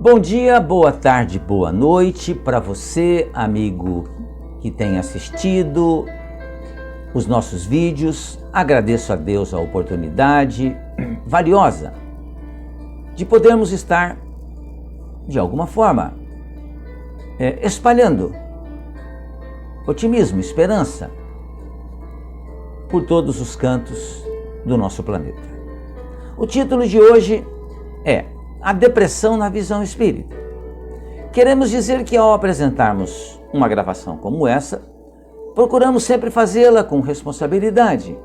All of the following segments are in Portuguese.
Bom dia, boa tarde, boa noite para você, amigo que tem assistido os nossos vídeos. Agradeço a Deus a oportunidade valiosa de podermos estar, de alguma forma, espalhando otimismo, esperança por todos os cantos do nosso planeta. O título de hoje é A Depressão na Visão Espírita. Queremos dizer que ao apresentarmos uma gravação como essa, procuramos sempre fazê-la com responsabilidade,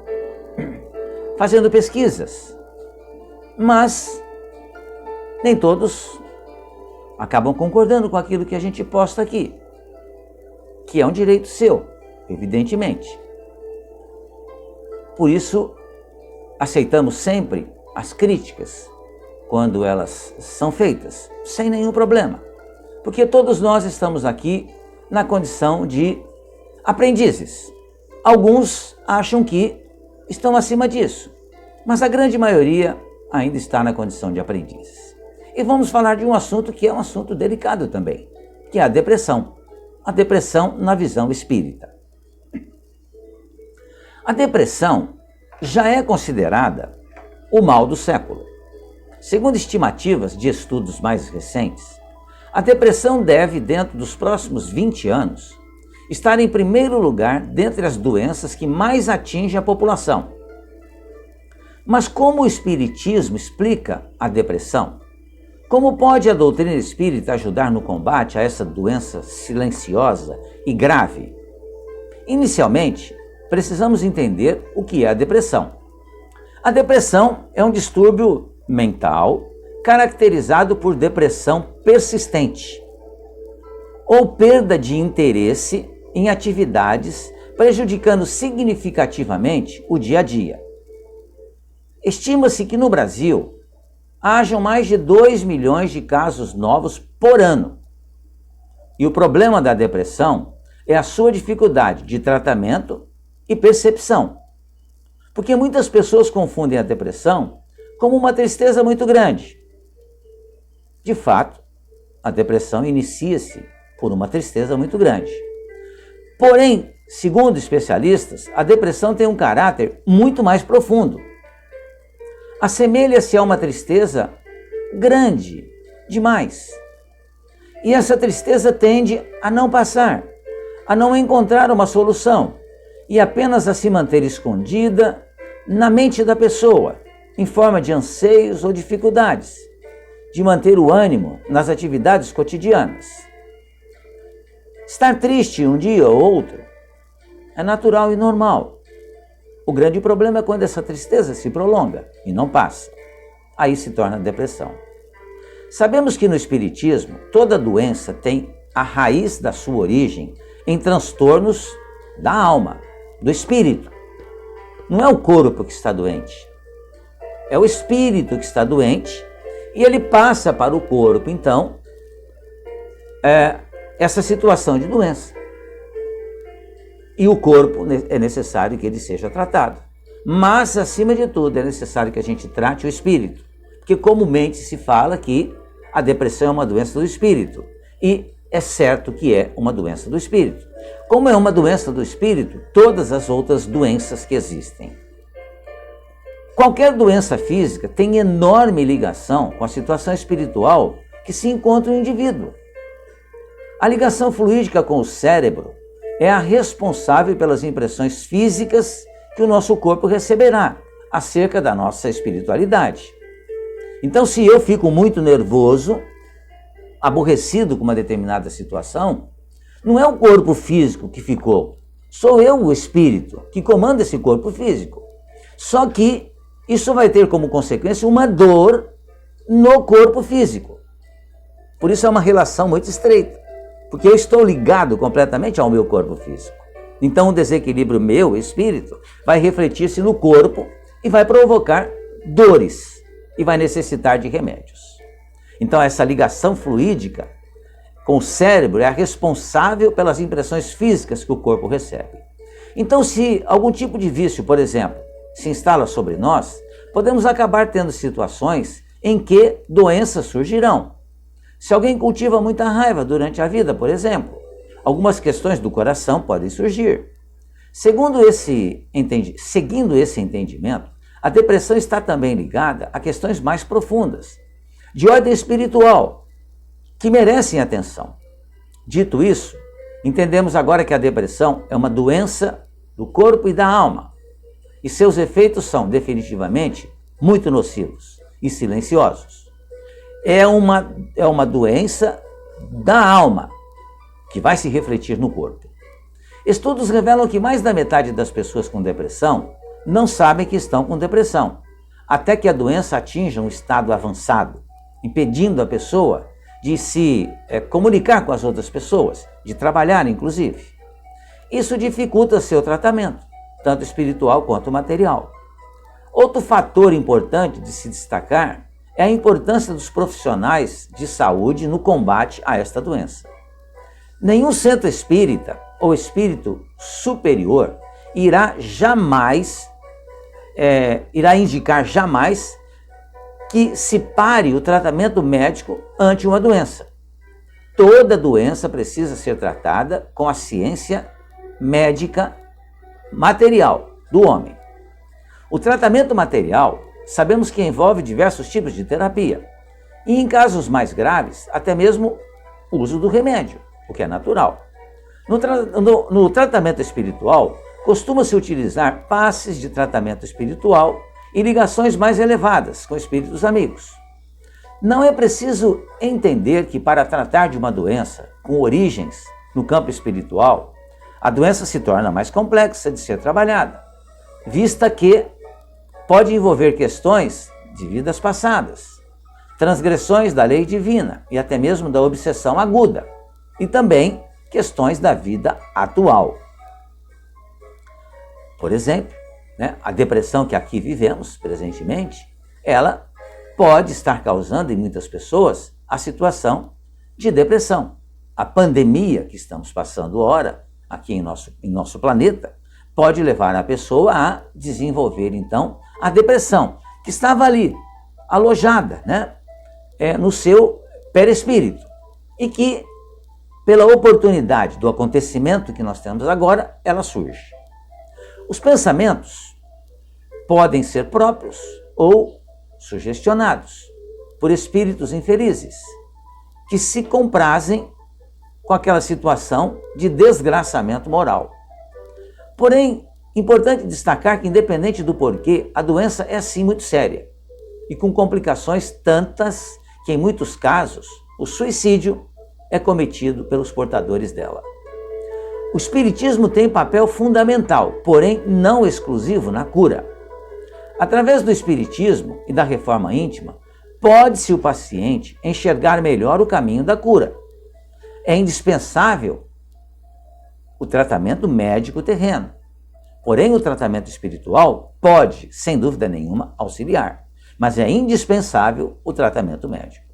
fazendo pesquisas, mas nem todos acabam concordando com aquilo que a gente posta aqui, que é um direito seu, evidentemente. Por isso, aceitamos sempre as críticas quando elas são feitas, sem nenhum problema, porque todos nós estamos aqui na condição de aprendizes. Alguns acham que estão acima disso, mas a grande maioria ainda está na condição de aprendizes. E vamos falar de um assunto que é um assunto delicado também, que é a depressão. A depressão na visão espírita. A depressão já é considerada o mal do século. Segundo estimativas de estudos mais recentes, a depressão deve, dentro dos próximos 20 anos, estar em primeiro lugar dentre as doenças que mais atingem a população. Mas como o Espiritismo explica a depressão? Como pode a doutrina espírita ajudar no combate a essa doença silenciosa e grave? Inicialmente, precisamos entender o que é a depressão. A depressão é um distúrbio mental caracterizado por depressão persistente ou perda de interesse em atividades, prejudicando significativamente o dia a dia. Estima-se que no Brasil hajam mais de 2 milhões de casos novos por ano. E o problema da depressão é a sua dificuldade de tratamento e percepção. Porque muitas pessoas confundem a depressão como uma tristeza muito grande. De fato, a depressão inicia-se por uma tristeza muito grande. Porém, segundo especialistas, a depressão tem um caráter muito mais profundo. Assemelha-se a uma tristeza grande demais. E essa tristeza tende a não passar, a não encontrar uma solução e apenas a se manter escondida na mente da pessoa, em forma de anseios ou dificuldades, de manter o ânimo nas atividades cotidianas. Estar triste um dia ou outro é natural e normal. O grande problema é quando essa tristeza se prolonga e não passa. Aí se torna depressão. Sabemos que no Espiritismo, toda doença tem a raiz da sua origem em transtornos da alma, do espírito. Não é o corpo que está doente, é o espírito que está doente e ele passa para o corpo, então, essa situação de doença. E o corpo é necessário que ele seja tratado. Mas, acima de tudo, é necessário que a gente trate o espírito. Porque comumente se fala que a depressão é uma doença do espírito. E é certo que é uma doença do espírito. Como é uma doença do espírito, todas as outras doenças que existem. Qualquer doença física tem enorme ligação com a situação espiritual que se encontra o indivíduo. A ligação fluídica com o cérebro é a responsável pelas impressões físicas que o nosso corpo receberá acerca da nossa espiritualidade. Então, se eu fico muito nervoso, aborrecido com uma determinada situação, não é o corpo físico que ficou, sou eu, o espírito, que comanda esse corpo físico. Só que isso vai ter como consequência uma dor no corpo físico. Por isso é uma relação muito estreita, porque eu estou ligado completamente ao meu corpo físico. Então o desequilíbrio meu, espírito, vai refletir-se no corpo e vai provocar dores e vai necessitar de remédios. Então essa ligação fluídica com o cérebro é a responsável pelas impressões físicas que o corpo recebe. Então se algum tipo de vício, por exemplo, se instala sobre nós, podemos acabar tendo situações em que doenças surgirão. Se alguém cultiva muita raiva durante a vida, por exemplo, algumas questões do coração podem surgir. Seguindo esse entendimento, a depressão está também ligada a questões mais profundas, de ordem espiritual, que merecem atenção. Dito isso, entendemos agora que a depressão é uma doença do corpo e da alma, e seus efeitos são definitivamente muito nocivos e silenciosos. É uma doença da alma, que vai se refletir no corpo. Estudos revelam que mais da metade das pessoas com depressão não sabem que estão com depressão, até que a doença atinja um estado avançado, impedindo a pessoa de se comunicar com as outras pessoas, de trabalhar inclusive. Isso dificulta seu tratamento, tanto espiritual quanto material. Outro fator importante de se destacar é a importância dos profissionais de saúde no combate a esta doença. Nenhum centro espírita ou espírito superior irá indicar jamais que se pare o tratamento médico ante uma doença. Toda doença precisa ser tratada com a ciência médica material do homem. O tratamento material, sabemos que envolve diversos tipos de terapia, e em casos mais graves, até mesmo o uso do remédio, o que é natural. No tratamento espiritual, costuma-se utilizar passes de tratamento espiritual e ligações mais elevadas com espíritos amigos. Não é preciso entender que para tratar de uma doença com origens no campo espiritual, a doença se torna mais complexa de ser trabalhada, vista que pode envolver questões de vidas passadas, transgressões da lei divina e até mesmo da obsessão aguda, e também questões da vida atual. Por exemplo, a depressão que aqui vivemos presentemente, ela pode estar causando em muitas pessoas a situação de depressão. A pandemia que estamos passando ora aqui em nosso planeta pode levar a pessoa a desenvolver então a depressão, que estava ali, alojada no seu perispírito, e que pela oportunidade do acontecimento que nós temos agora, ela surge. Os pensamentos podem ser próprios ou sugestionados por espíritos infelizes, que se comprazem com aquela situação de desgraçamento moral. Porém, importante destacar que, independente do porquê, a doença é sim muito séria e com complicações tantas que, em muitos casos, o suicídio é cometido pelos portadores dela. O espiritismo tem papel fundamental, porém não exclusivo na cura. Através do espiritismo e da reforma íntima, pode-se o paciente enxergar melhor o caminho da cura. É indispensável o tratamento médico terreno. Porém, o tratamento espiritual pode, sem dúvida nenhuma, auxiliar, mas é indispensável o tratamento médico.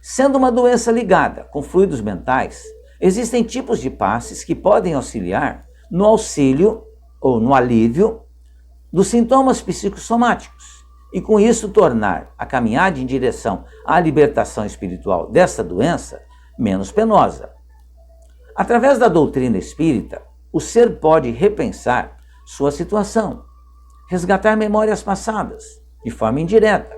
Sendo uma doença ligada com fluidos mentais, existem tipos de passes que podem auxiliar no auxílio ou no alívio dos sintomas psicossomáticos e, com isso, tornar a caminhada em direção à libertação espiritual dessa doença menos penosa. Através da doutrina espírita, o ser pode repensar sua situação, resgatar memórias passadas de forma indireta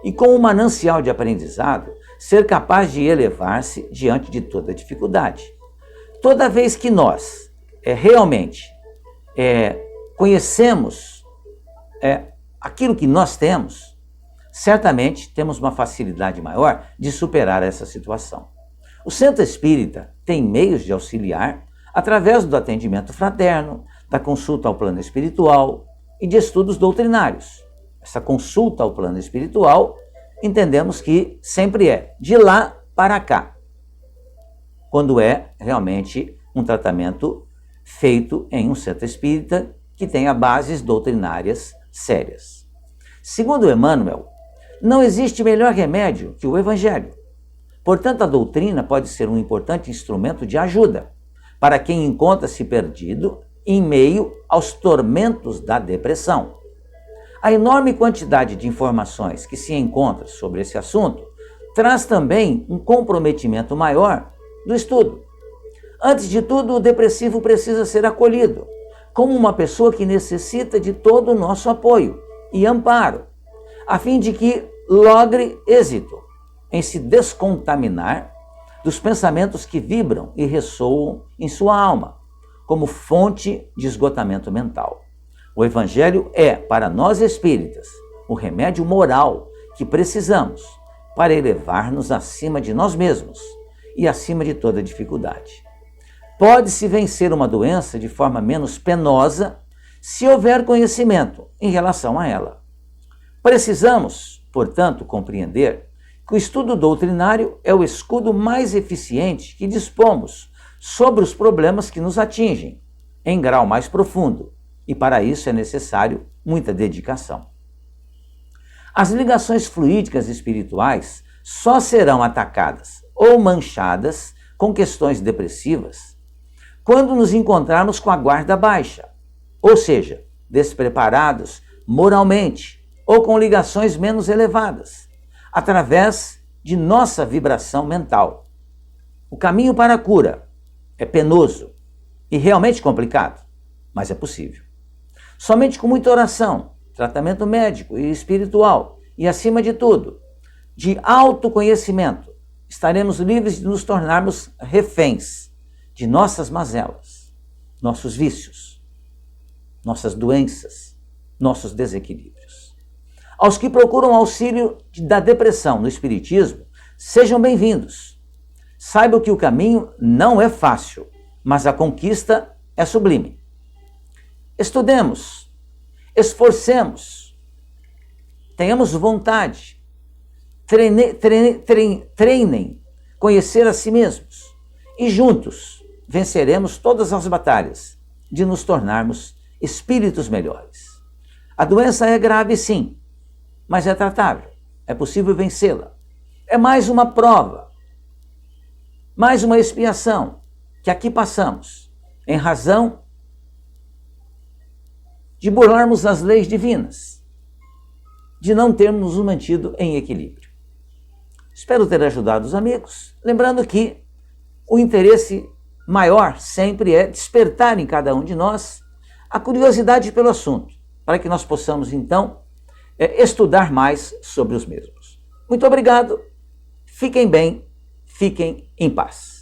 e, com um manancial de aprendizado, ser capaz de elevar-se diante de toda dificuldade. Toda vez que nós realmente conhecemos aquilo que nós temos, certamente temos uma facilidade maior de superar essa situação. O Centro Espírita tem meios de auxiliar através do atendimento fraterno, da consulta ao plano espiritual e de estudos doutrinários. Essa consulta ao plano espiritual, entendemos que sempre é de lá para cá, quando é realmente um tratamento feito em um centro espírita que tenha bases doutrinárias sérias. Segundo Emmanuel, não existe melhor remédio que o Evangelho. Portanto, a doutrina pode ser um importante instrumento de ajuda para quem encontra-se perdido em meio aos tormentos da depressão. A enorme quantidade de informações que se encontra sobre esse assunto traz também um comprometimento maior do estudo. Antes de tudo, o depressivo precisa ser acolhido como uma pessoa que necessita de todo o nosso apoio e amparo, a fim de que logre êxito em se descontaminar dos pensamentos que vibram e ressoam em sua alma, como fonte de esgotamento mental. O Evangelho é, para nós espíritas, o remédio moral que precisamos para elevar-nos acima de nós mesmos e acima de toda dificuldade. Pode-se vencer uma doença de forma menos penosa se houver conhecimento em relação a ela. Precisamos, portanto, compreender que o estudo doutrinário é o escudo mais eficiente que dispomos sobre os problemas que nos atingem, em grau mais profundo, e para isso é necessário muita dedicação. As ligações fluídicas espirituais só serão atacadas ou manchadas com questões depressivas quando nos encontrarmos com a guarda baixa, ou seja, despreparados moralmente ou com ligações menos elevadas, através de nossa vibração mental. O caminho para a cura é penoso e realmente complicado, mas é possível. Somente com muita oração, tratamento médico e espiritual e, acima de tudo, de autoconhecimento, estaremos livres de nos tornarmos reféns de nossas mazelas, nossos vícios, nossas doenças, nossos desequilíbrios. Aos que procuram auxílio da depressão no Espiritismo, sejam bem-vindos. Saibam que o caminho não é fácil, mas a conquista é sublime. Estudemos, esforcemos, tenhamos vontade, treinem conhecer a si mesmos e juntos venceremos todas as batalhas de nos tornarmos espíritos melhores. A doença é grave, sim, mas é tratável, é possível vencê-la. É mais uma prova, mais uma expiação que aqui passamos, em razão de burlarmos as leis divinas, de não termos nos mantido em equilíbrio. Espero ter ajudado os amigos, lembrando que o interesse maior sempre é despertar em cada um de nós a curiosidade pelo assunto, para que nós possamos, então, estudar mais sobre os mesmos. Muito obrigado, fiquem bem, fiquem em paz.